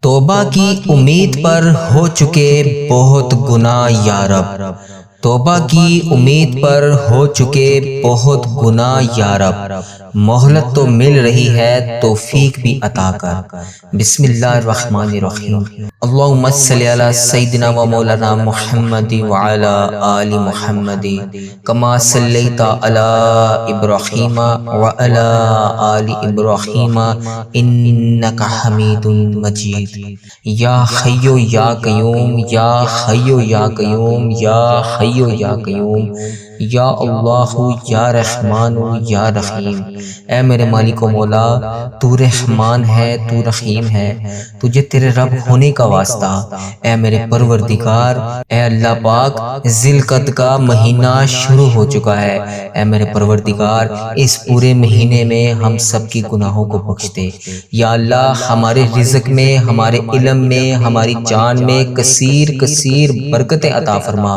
توبہ کی امید پر ہو چکے بہت گناہ یا رب، توبہ کی امید پر ہو چکے بہت گناہ یا رب، مہلت تو مل رہی ہے توفیق بھی عطا کر۔ بسم اللہ الرحمن الرحیم۔ اللہم صلی علی سیدنا و مولانا محمد وعلی آل محمد کما صلیت علی ابراہیم وعلی آل ابراہیم انک حمید مجید۔ یا حی یا قیوم، یا حی یا قیوم، یا حی یا قیوم، یا اللہ یا رحمان یا رحیم۔ اے میرے مالک و مولا، تو رحمان ہے، تو رحیم ہے، تجھے تیرے رب ہونے کا واسطہ۔ اے میرے پروردگار، اے اللہ پاک، ذی القعدہ کا مہینہ شروع ہو چکا ہے۔ اے میرے پروردگار، اس پورے مہینے میں ہم سب کی گناہوں کو بخش دے۔ یا اللہ، ہمارے رزق میں، ہمارے علم میں، ہماری جان میں کثیر کثیر برکتیں عطا فرما۔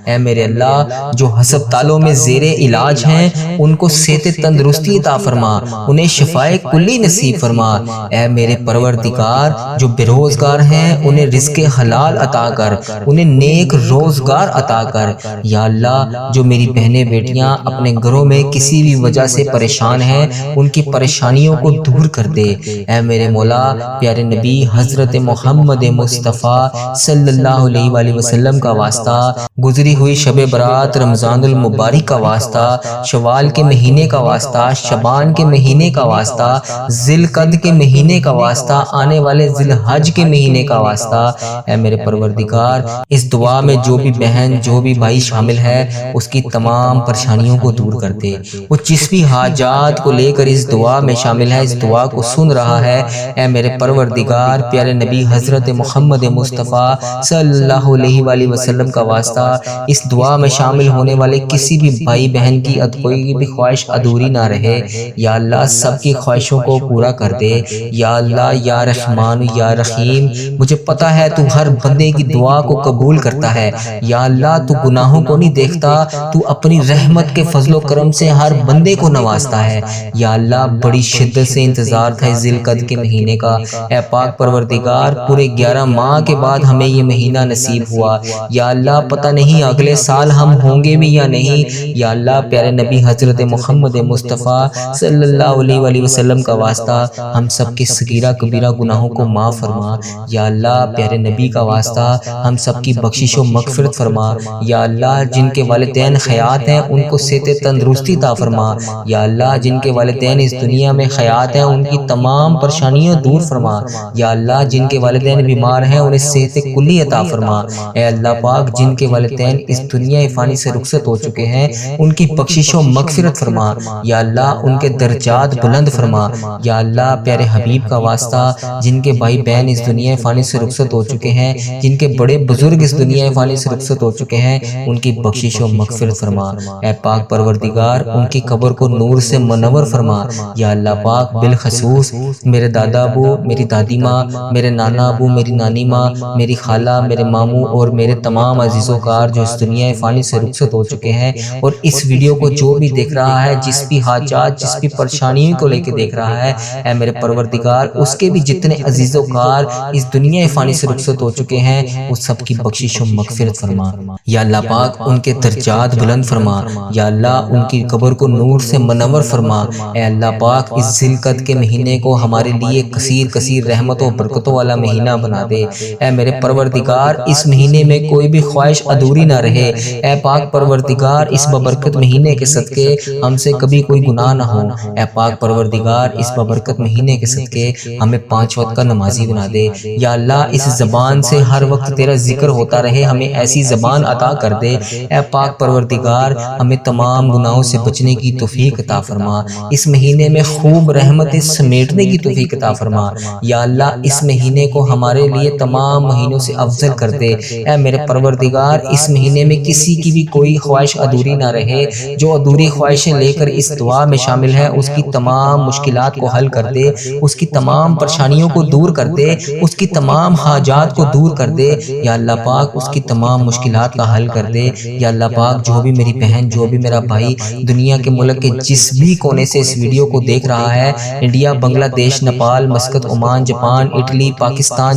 اے میرے اللہ، جو ہسپتالوں میں زیر علاج ہیں ان کو صحت تندرستی عطا فرما، انہیں شفائے کلی نصیب فرما۔ اے میرے پروردگار، جو بے روزگار ہیں انہیں رزق حلال عطا کر، انہیں نیک روزگار عطا کر۔ یا اللہ، جو میری بہنیں بیٹیاں اپنے گھروں میں کسی بھی وجہ سے پریشان ہیں ان کی پریشانیوں کو دور کر دے۔ اے میرے مولا، پیارے نبی حضرت محمد مصطفیٰ صلی اللہ علیہ وآلہ وسلم کا واسطہ، گزری ہوئی شب برات رمضان المبارک کا واسطہ، شوال کے مہینے کا واسطہ، شعبان کے مہینے کا واسطہ، ذی القعدہ کے مہینے کا واسطہ، آنے والے ذی الحج کے مہینے کا واسطہ۔ اے میرے پروردگار، اس دعا میں جو بھی بہن، جو بھی بھائی شامل ہے اس کی تمام پریشانیوں کو دور کر دے۔ وہ جس بھی حاجات کو لے کر اس دعا میں شامل ہے، اس دعا کو سن رہا ہے، اے میرے پروردگار، پیارے نبی حضرت محمد مصطفیٰ صلی اللہ علیہ وآلہ وسلم کا واسطہ، اس دعا میں شامل ہونے والے کسی بھی بھائی بہن کی کوئی بھی خواہش ادھوری نہ رہے۔ یا اللہ، سب کی خواہشوں کو پورا کر دے۔ یا اللہ، یا رحمان یا رحیم، مجھے پتا ہے تو ہر بندے کی دعا کو قبول کرتا ہے۔ یا اللہ، تو گناہوں کو نہیں دیکھتا، تو اپنی رحمت کے فضل و کرم سے ہر بندے کو نوازتا ہے۔ یا اللہ، بڑی شدت سے انتظار تھا ذی القعدہ کے مہینے کا۔ اے پاک پروردگار، پورے 11 ماہ کے بعد ہمیں یہ مہینہ نصیب ہوا۔ یا اللہ، پتہ نہیں اگلے سال ہم ہوں گے بھی یا نہیں۔ یا اللہ، پیارے نبی حضرت محمد مصطفیٰ صلی اللہ علیہ وآلہ وسلم کا واسطہ، ہم سب کے صغیرہ کبیرہ گناہوں کو معاف فرما۔ یا اللہ، پیارے نبی کا واسطہ، ہم سب کی بخشش و مغفرت فرما۔ یا اللہ، جن کے والدین حیات ہیں ان کو صحت تندرستی عطا فرما۔ یا اللہ، جن کے والدین اس دنیا میں حیات ہیں ان کی تمام پریشانیاں دور فرما۔ یا اللہ، جن کے والدین بیمار ہیں انہیں صحت کلی عطا فرما۔ اے اللہ پاک، جن کے والدین اس دنیا فانی سے رخصت ہو چکے ہیں ان کی بخشش و مغفرت فرما۔ یا اللہ، ان کے درجات بلند فرما۔ یا اللہ، پیارے حبیب کا واسطہ، جن کے بھائی بہن اس دنیا فانی سے رخصت ہو چکے ہیں، جن کے بڑے بزرگ اس دنیا فانی سے رخصت ہو چکے ہیں، ان کی بخشش و مغفرت فرما۔ اے پاک پروردگار، ان کی قبر کو نور سے منور فرما۔ یا اللہ پاک، بالخصوص میرے دادا ابو، میری دادی ماں، میرے نانا ابو، میری نانی ماں، میری خالہ، میرے ماموں اور میرے تمام عزیز و کار جو اس دنیا فانی سے رخصت ہو چکے ہیں، اور اس ویڈیو کو جو بھی دیکھ رہا ہے، جس بھی حاجات، جس بھی پریشانیوں کو لے کے دیکھ رہا ہے، اے میرے پروردگار، اس کے بھی جتنے عزیز و کار اس دنیا فانی سے رخصت ہو چکے ہیں اس سب کی بخشش و مغفرت فرما۔ یا اللہ پاک، ان کے درجات بلند فرما۔ یا اللہ، ان کی قبر کو نور سے منور فرما۔ اے اللہ پاک، اس ذی القعدہ کے مہینے کو ہمارے لیے کثیر کثیر رحمتوں و برکتوں والا مہینہ بنا دے۔ اے میرے پروردگار، اس مہینے میں کوئی بھی خواہش ادھوری نہ رہے۔ اے پاک پروردگار، اس ببرکت مہینے کے صدقے ہم سے کبھی کوئی گناہ نہ ہو۔ اے پاک پروردگار، اس ببرکت مہینے کے صدقے ہمیں 5 وقت کا نمازی بنا دے۔ یا اللہ، اس زبان سے ہر وقت تیرا ذکر ہوتا رہے، ہمیں ایسی زبان عطا کر دے۔ اے پاک پروردگار، ہمیں تمام گناہوں سے بچنے کی توفیق عطا فرما۔ اس مہینے میں خوب رحمتیں سمیٹنے کی توفیق عطا فرما۔ یا اللہ، اس مہینے کو ہمارے لیے تمام مہینوں سے افضل کر دے۔ اے میرے پروردگار، اس مہینے میں کسی کی بھی کوئی خواہش خواہش ادھوری نہ رہے۔ جو ادھوری خواہشیں لے کر اس دعا میں شامل ہے اس کی تمام مشکلات کو حل کر دے، اس کی تمام پریشانیوں کو دور کر دے، اس کی تمام حاجات کو دور کر دے۔ یا اللہ پاک اس کی تمام مشکلات کا حل کر دے۔ یا اللہ پاک جو بھی میری بہن، جو بھی میرا بھائی دنیا کے ملک کے جس بھی کونے سے اس ویڈیو کو دیکھ رہا ہے، انڈیا، بنگلہ دیش، Nepal, Muscat, Oman, Japan, Italy, Pakistan,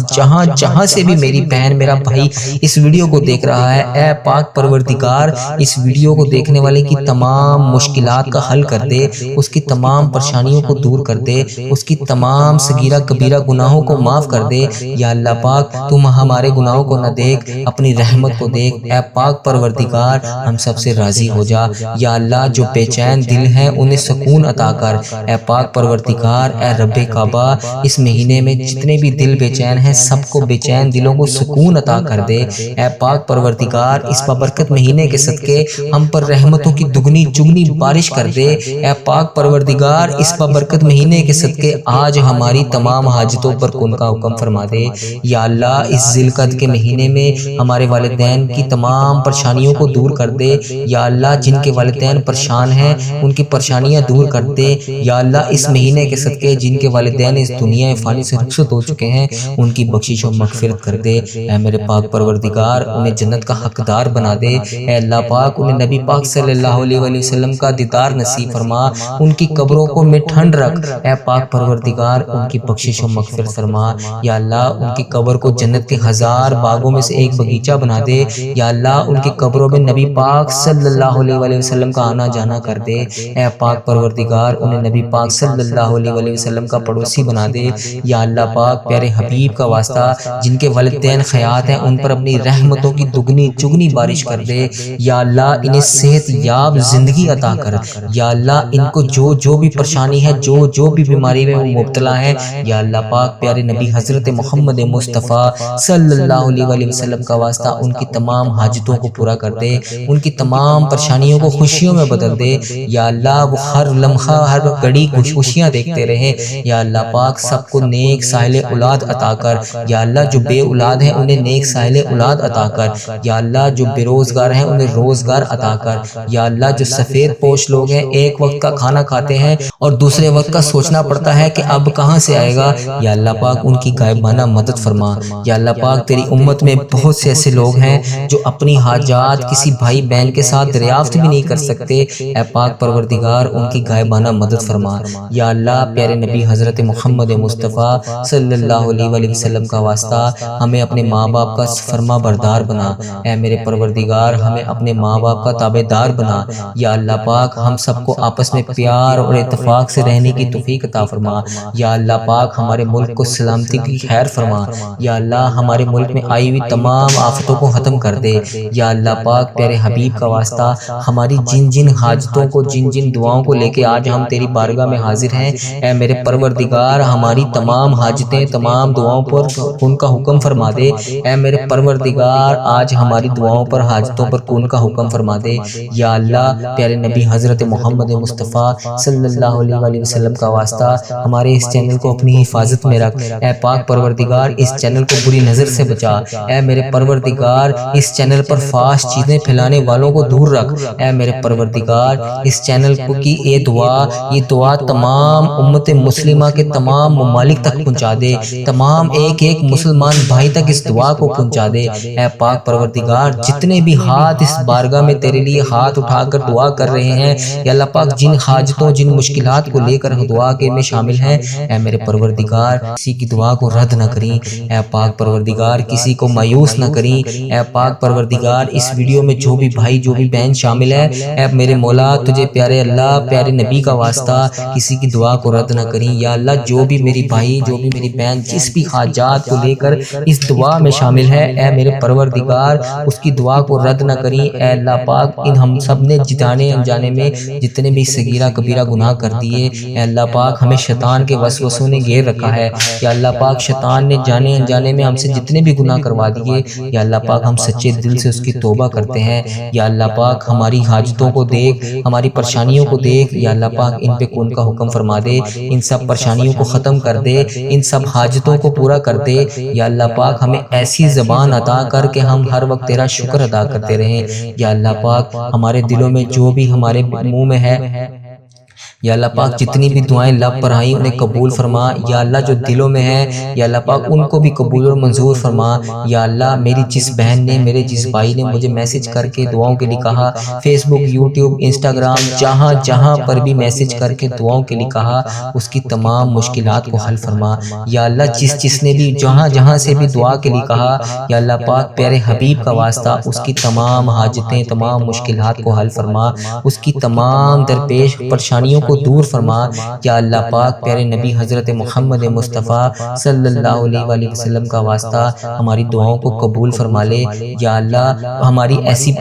جہاں سے بھی میری بہن میرا بھائی اس ویڈیو کو دیکھ رہا ہے، اے پاک پروردگار اس ویڈیو کو دیکھنے والے کی تمام مشکلات کا حل کر دے، اس کی تمام پریشانیوں کو دور کر دے، اس کی تمام صغیرہ کبیرہ گناہوں کو معاف کر دے۔ یا اللہ پاک تم ہمارے گناہوں کو نہ دیکھ، اپنی رحمت کو دیکھ۔ اے پاک پروردگار ہم سب سے راضی ہو جا۔ یا اللہ جو بے چین دل ہیں انہیں سکون عطا کر۔ اے پاک پروردگار، اے رب کعبہ اس مہینے میں جتنے بھی دل بے چین ہیں سب کو بے چین دلوں کو سکون عطا کر دے۔ اے پاک پروردگار اس بابرکت مہینے کے صدقے ہم پر رحمتوں کی دگنی چگنی بارش کر دے۔ اے پاک پروردگار اس بابرکت مہینے کے صدقے آج ہماری تمام حاجتوں پر کن کا حکم فرما دے۔ یا اللہ اس ذی القعدہ کے مہینے میں ہمارے والدین کی تمام پریشانیوں کو دور کر دے۔ یا اللہ جن کے والدین پریشان ہیں ان کی پریشانیاں دور کر دے۔ یا اللہ اس مہینے کے صدقے جن کے والدین اس دنیا فانی سے رخصت ہو چکے ہیں ان کی بخشش و مغفرت کر دے۔ اے میرے پاک پروردگار انہیں جنت کا حقدار بنا دے۔ اے اللہ پاک انہیں نبی پاک صلی اللہ علیہ وسلم کا دیدار نصیب فرما، ان کی قبروں کو میں ٹھنڈ رکھ۔ اے پاک پروردگار ان کی بخشش و مغفرت فرما۔ یا اللہ ان کی قبر کو جنت کے 1000 باغوں میں سے ایک باغیچہ بنا دے۔ یا اللہ ان کی قبروں میں نبی پاک صلی اللہ علیہ وسلم کا آنا جانا کر دے۔ اے پاک پروردگار انہیں نبی پاک صلی اللہ علیہ وسلم کا پڑوسی بنا دے۔ یا اللہ پاک پیارے حبیب کا واسطہ جن کے والدین حیات ہیں ان پر اپنی رحمتوں کی دگنی چگنی بارش کر دے۔ یا اللہ انہیں صحت یاب زندگی عطا کر۔ یا اللہ ان کو جو بھی پریشانی ہے، جو بھی بیماری میں وہ مبتلا ہے، یا اللہ پاک پیارے نبی حضرت محمد مصطفیٰ صلی اللہ علیہ وسلم کا واسطہ ان کی تمام حاجتوں کو پورا کر دے، ان کی تمام پریشانیوں کو خوشیوں میں بدل دے۔ یا اللہ وہ ہر لمحہ ہر گھڑی خوشیاں دیکھتے رہے۔ یا اللہ پاک سب کو نیک صالح اولاد عطا کر۔ یا اللہ جو بے اولاد ہیں انہیں نیک صالح اولاد عطا کر۔ یا اللہ جو بے روزگار ہیں انہیں روزگار عطا کر۔ یا اللہ جو سفید پوش لوگ ہیں ایک وقت کا کھانا کھاتے ہیں اور دوسرے وقت کا سوچنا پڑتا ہے کہ اب کہاں سے آئے گا، یا اللہ پاک ان کی غائبانہ مدد فرما۔ یا اللہ پاک تیری امت میں بہت سے ایسے لوگ ہیں جو اپنی حاجات کسی بھائی بہن کے ساتھ دریافت بھی نہیں کر سکتے، اے پاک پروردگار ان کی غائبانہ مدد فرما۔ یا اللہ پیارے نبی حضرت محمد مصطفیٰ صلی اللہ علیہ وسلم کا واسطہ ہمیں اپنے ماں باپ کا فرما بردار بنا۔ اے میرے پروردگار ہمیں اپنے ماں باپ کا تابع دار بنا۔ یا اللہ پاک ہم سب کو آپس میں پیار اور اتفاق سے رہنے کی توفیق عطا فرما۔ یا اللہ پاک ہمارے ملک کو سلامتی کی خیر فرما۔ یا اللہ ہمارے ملک میں آئی ہوئی تمام آفتوں کو ختم کر دے۔ یا اللہ پاک پیارے حبیب کا واسطہ ہماری جن حاجتوں کو جن دعاؤں کو لے کے آج ہم تیری بارگاہ میں حاضر ہیں، اے میرے پروردگار ہماری تمام حاجتیں تمام دعاؤں پر ان کا حکم فرما دے۔ اے میرے پروردگار آج ہماری دعاؤں پر حاجتوں پر ان کا حکم فرما دے۔ یا اللہ پیارے نبی حضرت محمد مصطفیٰ صلی اللہ علیہ وسلم کا واسطہ ہمارے اس چینل کو اپنی حفاظت میں رکھ۔ اے پاک پروردگار اس چینل کو بری نظر سے بچا۔ اے میرے پروردگار اس چینل پر فحش چیزیں پھیلانے والوں کو دور رکھ۔ اے میرے پروردگار اس چینل کی یہ دعا تمام امت مسلمہ کے تمام ممالک تک پہنچا دے، تمام ایک مسلمان بھائی تک اس دعا کو پہنچا دے۔ اے پاک پروردگار جتنے بھی ہاتھ اس بارگاہ میں تیرے لیے ہاتھ اٹھا کر دعا کر رہے ہیں، یا اللہ پاک جن حاجتوں جن مشکلات کو لے کر دعا کے میں شامل ہیں، اے میرے پروردگار کسی کی دعا کو رد نہ کریں۔ اے پاک پروردگار کسی کو مایوس نہ کریں۔ اے پاک پروردگار اس ویڈیو میں جو بھی بھائی جو بھی بہن شامل ہے، اے میرے مولا تجھے پیارے اللہ پیارے نبی کا واسطہ کسی کی دعا کو رد نہ کریں۔ یا اللہ جو بھی میری بھائی جو بھی میری بہن جس بھی حاجات کو لے کر اس دعا میں شامل ہے، اے میرے پروردگار اس کی دعا کو رد نہ کریں۔ اے اللہ پاک ان ہم سب نے جانے انجانے میں جتنے بھی صغیرہ کبیرہ گناہ کر دیے، اے اللہ پاک ہمیں شیطان کے وسوسوں نے گھیر رکھا ہے۔ یا اللہ پاک شیطان نے جانے انجانے میں ہم سے جتنے بھی گناہ کروا دیے، یا اللہ پاک ہم سچے دل سے اس کی توبہ کرتے ہیں۔ یا اللہ پاک ہماری حاجتوں کو دیکھ، ہماری پریشانیوں کو دیکھ، یا اللہ پاک ان پہ کن کا حکم فرما دے، ان سب پریشانیوں کو ختم کر دے، ان سب حاجتوں کو پورا کر دے۔ یا اللہ پاک ہمیں ایسی زبان عطا کر کہ ہم ہر وقت تیرا شکر ادا کرتے رہیں۔ یا اللہ پاک ہمارے دلوں میں جو بھی ہمارے منہ میں ہے یا اللہ پاک جتنی بھی دعائیں لب پر آئیں انہیں قبول فرما، یا اللہ جو دلوں میں ہے یا اللہ پاک ان کو بھی قبول اور منظور فرما۔ یا اللہ میری جس بہن نے، میرے جس بھائی نے مجھے میسج کر کے دعاؤں کے لیے کہا، فیس بک، یوٹیوب، انسٹاگرام، جہاں جہاں پر بھی میسج کر کے دعاؤں کے لیے کہا، اس کی تمام مشکلات کو حل فرما۔ یا اللہ جس نے بھی جہاں جہاں سے بھی دعا کے لیے کہا، یا اللہ پاک پیارے حبیب کا واسطہ اس کی تمام حاجتیں، تمام مشکلات کو حل فرما، اس کی تمام درپیش پریشانیوں کو دور فرما۔ یا اللہ پاک پیارے نبی حضرت محمد مصطفیٰ صلی اللہ علیہ وآلہ وسلم کا واسطہ ہماری دعاؤں کو قبول فرما لے۔ یا اللہ ہماری ایسی،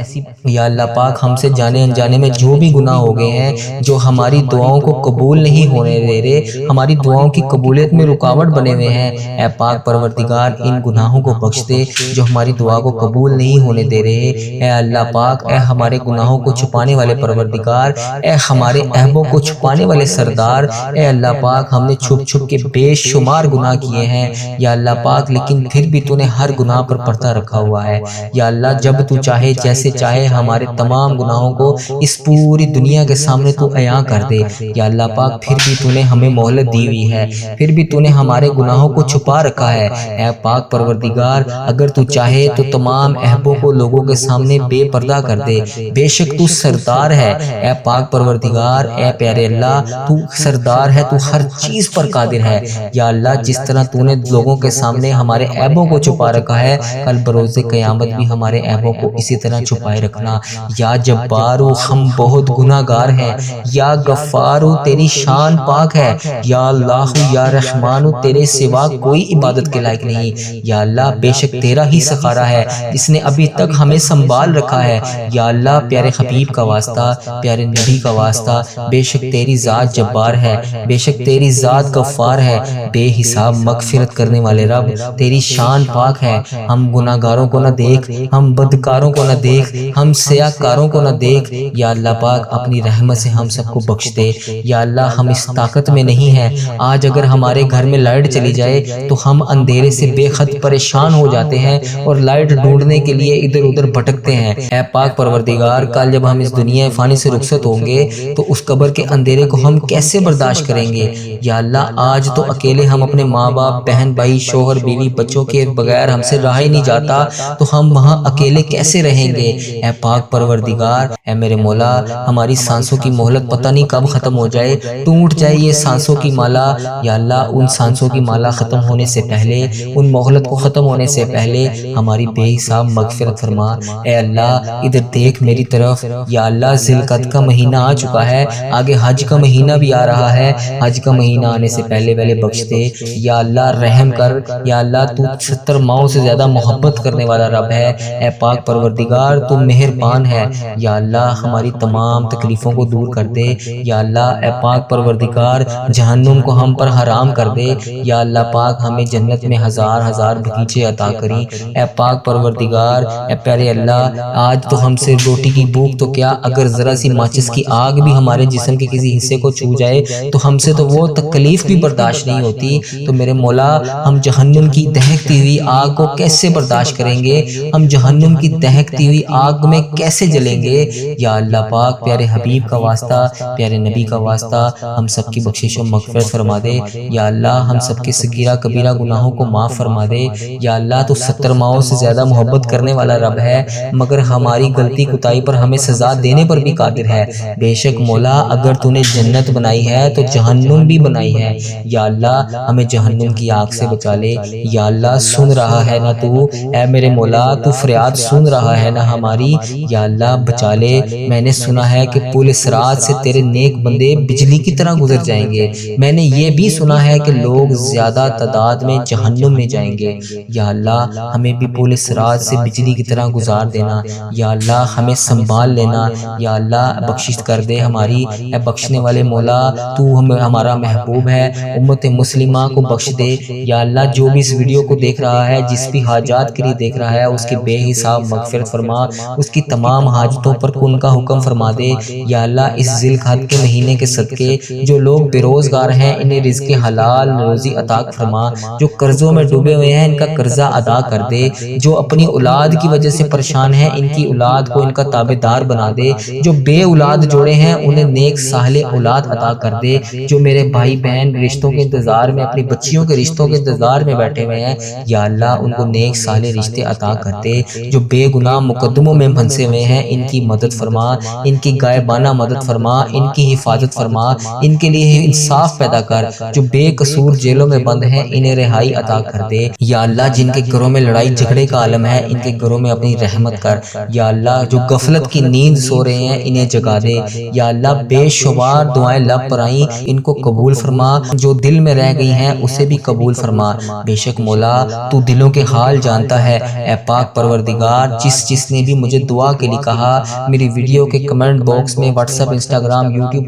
یا اللہ پاک ہم سے جانے انجانے میں جو بھی گناہ ہو گئے ہیں، جو ہماری دعاؤں کو قبول نہیں ہونے دے رہے، ہماری دعاؤں کی قبولیت میں رکاوٹ بنے ہوئے ہیں، اے پاک پروردگار ان گناہوں کو بخش دے جو ہماری دعا کو قبول نہیں ہونے دے رہے۔ اے اللہ پاک، اے ہمارے گناہوں کو چھپانے والے پروردگار، اے ہمارے عیبوں کو چھپانے والے سردار، اے اللہ پاک ہم نے چھپ چھپ کے بے شمار گناہ کیے ہیں یا اللہ پاک، لیکن پھر بھی تو نے ہر گناہ پر پردہ رکھا ہوا ہے۔ یا اللہ جب تو چاہے، جیسے چاہے ہمارے تمام گناہوں کو اس پوری دنیا کے سامنے تو عیاں کر دے۔ یا اللہ پاک پھر بھی تو نے ہمیں مہلت دی ہوئی ہے، پھر بھی تو نے ہمارے گناہوں کو چھپا رکھا ہے۔ اے پاک پروردگار اگر تو چاہے تو تمام عیبوں کو لوگوں کے سامنے بے پردہ کر دے، بے شک تو سردار ہے۔ اے پاک پروردگار، اے پیارے اللہ، تو سردار ہے، تو ہر چیز پر قادر ہے۔ یا اللہ جس طرح تو نے لوگوں کے سامنے ہمارے عیبوں کو چھپا رکھا ہے، کل بروز قیامت بھی ہمارے عیبوں کو اسی طرح چھپائے رکھنا۔ یا جبارو ہم بہت گناہ گار ہیں، یا غفارو تیری شان پاک ہے، یا اللہ یا رحمانو تیرے سوا کوئی عبادت کے لائق نہیں۔ یا اللہ بے شک تیرا ہی سخارا ہے جس نے ابھی تک ہمیں سنبھال رکھا ہے۔ یا اللہ پیارے حبیب کا واسطہ، پیارے نبی کا واسطہ، بے شک تیری ذات جبار ہے، بے شک تیری ذات غفار ہے، بے حساب مغفرت کرنے والے رب، تیری شان پاک ہے۔ ہم گناہ گاروں کو نہ دیکھ، ہم بدکاروں کو نہ دیکھ، ہم سیاہ کاروں کو نہ دیکھ۔ یا اللہ پاک اپنی رحمت سے ہم سب کو بخش دے۔ یا اللہ ہم اس طاقت میں نہیں ہیں، آج اگر ہمارے گھر میں لائٹ چلی جائے تو ہم اندھیرے سے بے حد پریشان ہو جاتے ہیں اور لائٹ ڈھونڈنے کے لیے ادھر ادھر بھٹکتے ہیں۔ اے پاک پروردگار کل جب ہم اس دنیا فانی سے رخصت ہوں گے تو اس قبر کے اندھیرے کو ہم کیسے برداشت کریں گے؟ یا اللہ آج تو اکیلے ہم اپنے ماں باپ، بہن بھائی، شوہر بیوی، بچوں کے بغیر ہم سے رہا ہی نہیں جاتا، تو ہم وہاں اکیلے کیسے رہیں گے؟ اے پاک پروردگار، اے میرے مولا، ہماری سانسوں کی مہلت پتہ نہیں کب ختم ہو جائے، ٹوٹ جائے یہ سانسوں کی مالا۔ یا اللہ ان سانسوں کی مالا ختم ہونے سے پہلے، ان مہلت کو ختم ہونے سے پہلے ہماری بے حساب مغفرت فرما۔ اے اللہ ادھر دیکھ میری طرف، یا اللہ ذی القعدہ کا مہینہ آ چکا ہے، آگے حج کا مہینہ بھی آ رہا ہے، حج کا مہینہ آنے سے پہلے بخش دے۔ یا اللہ رحم کر، یا اللہ تو 70 ماؤں سے زیادہ محبت کرنے والا رب ہے۔ اے پاک پروردگار تو مہربان ہے۔ یا اللہ ہماری تمام تکلیفوں کو دور کر دے۔ یا اللہ اے پاک پروردگار جہنم کو ہم پر حرام کر دے۔ یا اللہ پاک ہمیں جنت میں ہزار ہزار بغیچے عطا کریں۔ اے پاک پروردگار، اے پیارے اللہ، آج تو ہم سے روٹی کی بھوک تو کیا، اگر ذرا سی ماچس کی آگ بھی ہمارے جسم کے کسی حصے کو چھو جائے تو ہم سے تو وہ تکلیف بھی برداشت نہیں ہوتی۔ تو میرے مولا ہم جہنم کی دہکتی ہوئی آگ کو کیسے برداشت کریں گے؟ ہم جہنم کی دہکتی ہوئی آگ میں کیسے جلیں گے؟ یا اللہ پاک پیارے حبیب کا واسطہ، پیارے نبی کا واسطہ ہم سب کی بخشش و مغفرت فرما دے۔ یا اللہ ہم سب کے صغیرہ کبیرہ گناہوں کو معاف فرما دے۔ یا اللہ تو 70 ماؤں سے زیادہ محبت کرنے والا رب ہے، مگر ہماری غلطی کوتاہی پر ہمیں سزا دینے پر بھی قادر ہے۔ بے شک مولا اگر تو نے جنت بنائی ہے تو جہنم بھی بنائی ہے۔ یا اللہ ہمیں جہنم کی آگ سے بچا لے۔ یا اللہ سن رہا ہے نا تو، اے میرے مولا تو فریاد سن رہا ہے نا ہماری، یا اللہ بچا لے۔ میں نے سنا ہے کہ پل صراط سے تیرے نیک بندے بجلی کی طرح گزر جائیں گے، میں نے یہ بھی سنا ہے کہ لوگ زیادہ تعداد میں جہنم میں جائیں گے۔ یا اللہ ہمیں بھی پل صراط سے بجلی کی طرح گزار دینا۔ یا اللہ ہمیں سنبھال لینا۔ یا اللہ بخشش کر دے ہماری، اے بخش بخشنے والے مولا تو ہمارا محبوب ہے، امت مسلمہ کو بخش دے۔ یا اللہ جو بھی اس ویڈیو کو دیکھ رہا ہے، جس بھی حاجات کے لیے دیکھ رہا ہے، اس کی بے حساب مغفرت فرما، اس کی تمام حاجتوں پر کن کا حکم فرما دے۔ یا اللہ اس ذی القعدہ کے مہینے کے صدقے جو لوگ بے روزگار ہیں انہیں رزق حلال روزی عطا فرما، جو قرضوں میں ڈوبے ہوئے ہیں ان کا قرضہ ادا کر دے، جو اپنی اولاد کی وجہ سے پریشان ہیں ان کی اولاد کو ان کا تابعدار بنا دے، جو بے اولاد جوڑے ہیں انہیں نیک صالح اولاد عطا کر دے، جو میرے بھائی بہن رشتوں کے انتظار میں اپنی بچیوں کے رشتوں کے انتظار میں بیٹھے ہوئے ہیں، یا اللہ ان کو نیک صالح رشتے عطا کر دے، جو بے گناہ مقدموں میں پھنسے ہوئے ہیں ان کی مدد فرما، ان کی غائبانہ مدد فرما، ان کی حفاظت فرما، ان کے لیے انصاف پیدا کر، جو بے قصور جیلوں میں بند ہیں انہیں رہائی عطا کر دے۔ یا اللہ جن کے گھروں میں لڑائی جھگڑے کا عالم ہے ان کے گھروں میں اپنی رحمت کر۔ یا اللہ جو غفلت کی نیند سو رہے ہیں انہیں جگا دے۔ یا اللہ بے شمار دعائیں لب پر آئیں ان کو قبول فرما، جو دل میں رہ گئی ہیں اسے بھی قبول فرما۔ بے شک مولا تو دلوں کے حال جانتا ہے، اے پاک پروردگار جس نے بھی مجھے دعا کے لیے کہا، میری ویڈیو کے کمنٹ باکس میں واٹس ایپ انسٹاگرام یوٹیوب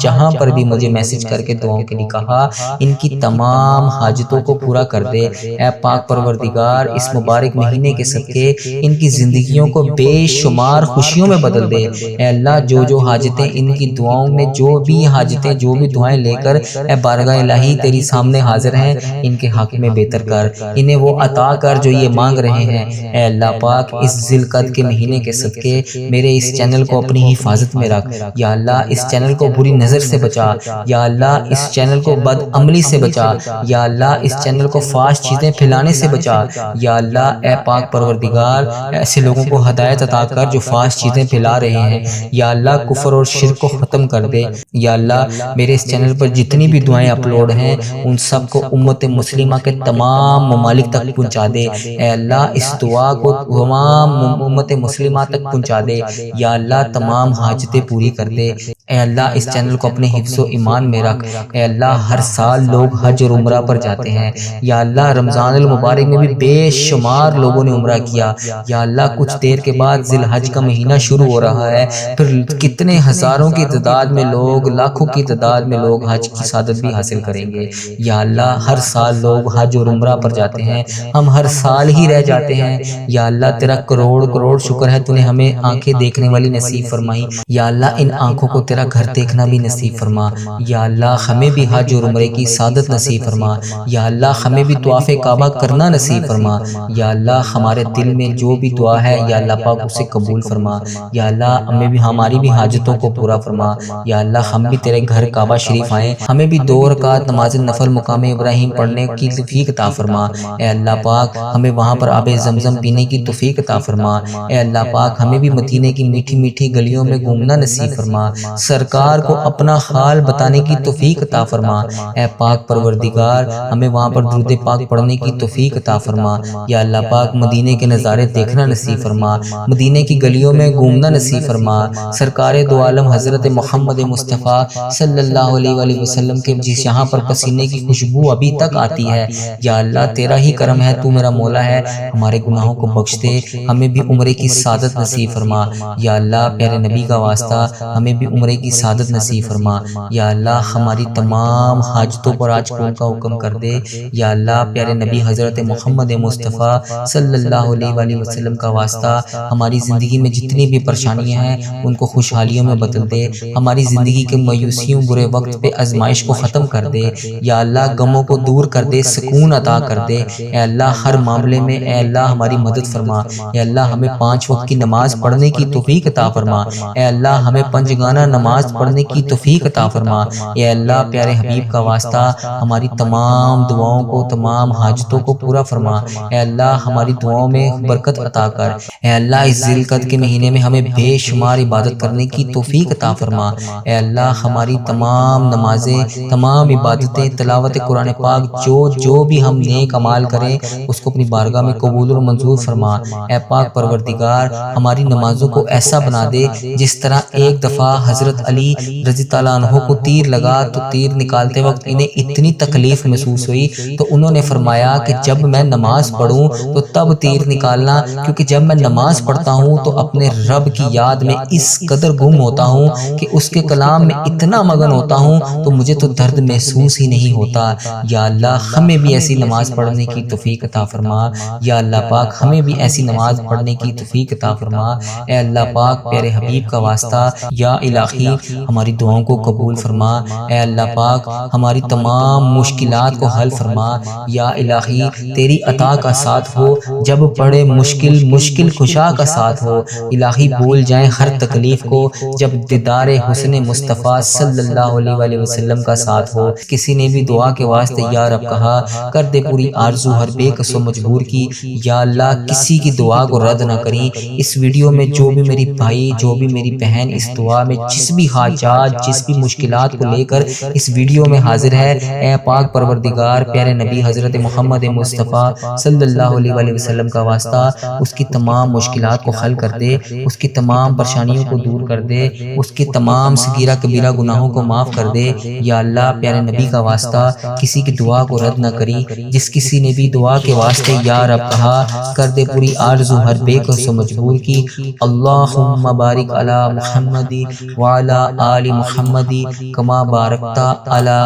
جہاں پر بھی مجھے میسج کر کے دعاؤں کے لیے کہا، ان کی تمام حاجتوں کو پورا کر دے۔ اے پاک پروردگار اس مبارک مہینے کے صدقے ان کی زندگیوں کو بے شمار خوشیوں میں بدل دے۔ اے اللہ جو حاجتیں ان کی دعاؤں میں جو بھی حاجتیں جو بھی دعائیں لے کر اے بارگاہ الہی تیری سامنے حاضر ہیں ان کے حق میں بہتر کر، انہیں وہ عطا کر جو یہ مانگ رہے ہیں۔ اے اللہ پاک اس ذی القعدہ کے مہینے کے صدقے میرے اس چینل کو اپنی حفاظت میں رکھ۔ یا اللہ اس چینل کو بری نظر سے بچا، یا اللہ اس چینل کو بد عملی سے بچا، یا اللہ اس چینل کو فحش چیزیں پھیلانے سے بچا۔ یا اللہ اے پاک پروردگار ایسے لوگوں کو ہدایت عطا کر جو فحش چیزیں پھیلا رہے ہیں۔ یا اللہ کفر اور شرک کو ختم کر دے۔ یا اللہ میرے اس چینل پر جتنی بھی دعائیں اپلوڈ ہیں ان سب کو امت مسلمہ کے تمام ممالک تک پہنچا دے۔ اے اللہ اس دعا کو تمام امت مسلمہ تک پہنچا دے۔ یا اللہ تمام حاجتیں پوری کر دے۔ اے اللہ اس چینل کو اپنے حفظ و ایمان میں رکھ۔ اے اللہ ہر سال لوگ حج اور عمرہ پر جاتے ہیں، یا اللہ رمضان المبارک میں بھی بے شمار لوگوں نے عمرہ کیا۔ یا اللہ کچھ دیر کے بعد ذی الحج کا مہینہ شروع ہو رہا ہے، پھر کتنے ہزاروں کی تعداد میں لوگ، لاکھوں کی تعداد میں لوگ حج کی سعادت بھی حاصل کریں گے۔ یا اللہ ہر سال لوگ حج اور عمرہ پر جاتے ہیں، ہم ہر سال ہی رہ جاتے ہیں۔ یا اللہ تیرا کروڑ شکر ہے تو نے ہمیں آنکھیں دیکھنے والی نصیب فرمائی۔ یا اللہ ان آنکھوں کو تیرا گھر دیکھنا بھی نصیب فرما۔ یا اللہ ہمیں بھی حج اور عمرے کی سعادت نصیب فرما۔ یا اللہ ہمیں بھی طواف کعبہ کرنا نصیب فرما۔ یا اللہ ہمارے دل میں جو بھی دعا ہے یا اللہ پاک اسے قبول فرما۔ یا اللہ ہمیں بھی ہماری بھی حاجتوں کو پورا فرما۔ یا اللہ ہم بھی تیرے گھر کعبہ شریف آئیں، ہمیں بھی 2 رکعت نماز نفل مقام ابراہیم پڑھنے کی توفیق عطا فرما۔ اے اللہ پاک ہمیں وہاں پر آب زمزم پینے کی توفیق عطا فرما۔ اے اللہ پاک ہمیں بھی مدینے کی میٹھی میٹھی گلیوں میں گھومنا نصیب فرما، سرکار کو اپنا حال بتانے کی توفیق عطا فرما۔ اے پاک پروردگار ہمیں وہاں پر درود پاک پڑھنے کی توفیق عطا فرما۔ یا اللہ پاک مدینے کے نظارے دیکھنا نصیب فرما، مدینے کی گلیوں میں گھومنا نصیب فرما، سرکار دو عالم حضرت محمد مصطفیٰ صلی اللہ علیہ وآلہ وسلم کے جس یہاں پر پسینے کی خوشبو ابھی تک آتی ہے۔ یا اللہ تیرا ہی کرم ہے، تو میرا مولا ہے، ہمارے گناہوں کو بخش دے، ہمیں بھی عمرے کی سعادت نصیب فرما۔ یا اللہ پیارے نبی کا واسطہ ہمیں بھی عمرے کی سعادت نصیب فرما۔ یا اللہ ہماری تمام حاجتوں پر آج کون کا حکم کر دے۔ یا اللہ پیارے نبی حضرت محمد مصطفیٰ صلی اللہ علیہ وآلہ وسلم کا واسطہ ہماری زندگی میں جتنی بھی پریشانیاں ہیں ان کو خوشحالیوں میں بدل دے، ہماری زندگی کے مایوسیوں برے وقت پہ آزمائش کو ختم کر دے۔ یا اللہ غموں کو دور کر دے، سکون عطا کر دے۔ اے اللہ ہر معاملے میں اے اللہ ہماری مدد فرما۔ اے اللہ ہمیں 5 وقت کی نماز پڑھنے کی توفیق عطا فرما۔ اے اللہ ہمیں 5 گانا نماز پڑھنے کی توفیق عطا فرما۔ اے اللہ پیارے حبیب کا واسطہ ہماری تمام دعاؤں کو، تمام حاجتوں کو پورا فرما۔ اے اللہ ہماری دعاؤں میں برکت عطا کر۔ اے اللہ اس ذی القعدہ کے مہینے میں ہمیں بے شمار عبادت کرنے کی توفیق عطا فرما۔ اے اللہ ہماری تمام نمازیں، تمام عبادتیں، تلاوت قرآن پاک جو بھی ہم نیک عمال کریں اس کو اپنی بارگاہ میں قبول اور منظور فرما۔ اے پاک پروردگار ہماری نمازوں کو ایسا بنا دے جس طرح ایک دفعہ حضرت علی رضی اللہ عنہ کو تیر لگا تو تیر نکالتے وقت انہیں اتنی تکلیف محسوس ہوئی تو انہوں نے فرمایا کہ جب میں نماز پڑھوں تو تب تیر نکالنا، کیونکہ جب میں نماز پڑھتا ہوں تو اپنے رب کی یاد میں اس قدر گم ہوتا ہوں کہ اس کے کلام میں اتنا مگن ہوتا ہوں تو مجھے تو درد محسوس ہی نہیں ہوتا۔ یا اللہ ہمیں بھی ایسی نماز پڑھنے کی توفیق عطا فرما۔ یا اللہ پاک ہمیں بھی ایسی نماز پڑھنے کی توفیق عطا فرما۔ اے اللہ پاک پیارے حبیب کا واسطہ یا الہی ہماری دعاؤں کو قبول فرما۔ اے اللہ پاک ہماری تمام مشکلات کو حل فرما۔ یا الہی تیری عطا کا ساتھ ہو، جب پڑے مشکل کشا کا ساتھ ہو۔ الہی بول جائیں ہر تکلیف کو جب دیدار حسن مصطفیٰ صلی اللہ علیہ وآلہ وسلم کا ساتھ ہو۔ کسی نے بھی دعا کے واسطے یا رب کہا، کر دے پوری آرزو ہر بے کس و مجبور کی۔ یا اللہ کسی کی دعا کو رد نہ کری۔ اس ویڈیو میں جو بھی میری بھائی، جو بھی میری بہن اس دعا میں جس بھی حاجات، جس بھی مشکلات کو لے کر اس ویڈیو میں حاضر ہے، اے پاک پروردگار پیارے نبی حضرت محمد مصطفیٰ صلی اللہ علیہ وآلہ وسلم کا واسطہ اس کی تمام مشکلات کو حل کر دے، اس کی تمام پریشانیوں کو دور کر دے، اس کی تمام صغیرہ کبیرہ گناہوں کو معاف کر دے۔ یا اللہ پیارے نبی کا واسطہ کسی کی دعا کو رد نہ کری۔ جس کسی نے بھی دعا کے واسطے یا رب کہا، کر دے پوری آرزو ہر بے کس و مجبور کی۔ اللہم بارک علی محمد وعلی آل محمد کما بارکت علی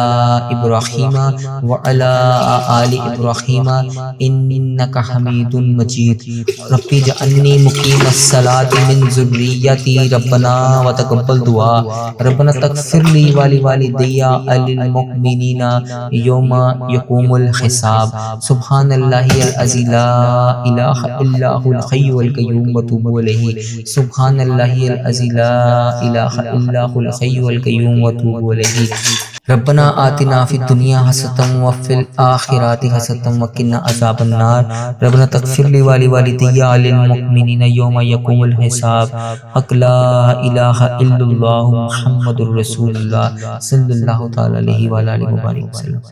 ابراہیم وعلی آل ابراہیم انک حمید مجید۔ رب اجعلنی مقیم الصلاۃ من ذریتی ربنا وتقبل دعا۔ ربنا تغفر لی ولوالدی وللمؤمنین یوم یقوم الحساب۔ سبحان اللہ الذی لا الہ الا هو الحی القیوم واتوب الیہ۔ سبحان اللہ الذی لا الہ الا هو الحی القیوم واتوب الیہ۔ ربنا آتنا فی الدنیا حسنة وفی الآخرۃ حسنة وقنا عذاب النار۔ ربنا تغفر لی ولوالدی وللمؤمنین یوم یقوم الحساب۔ حق لا الہ الا اللہ محمد الرسول اللہ صلی اللہ تعالی علیہ وآلہ وسلم۔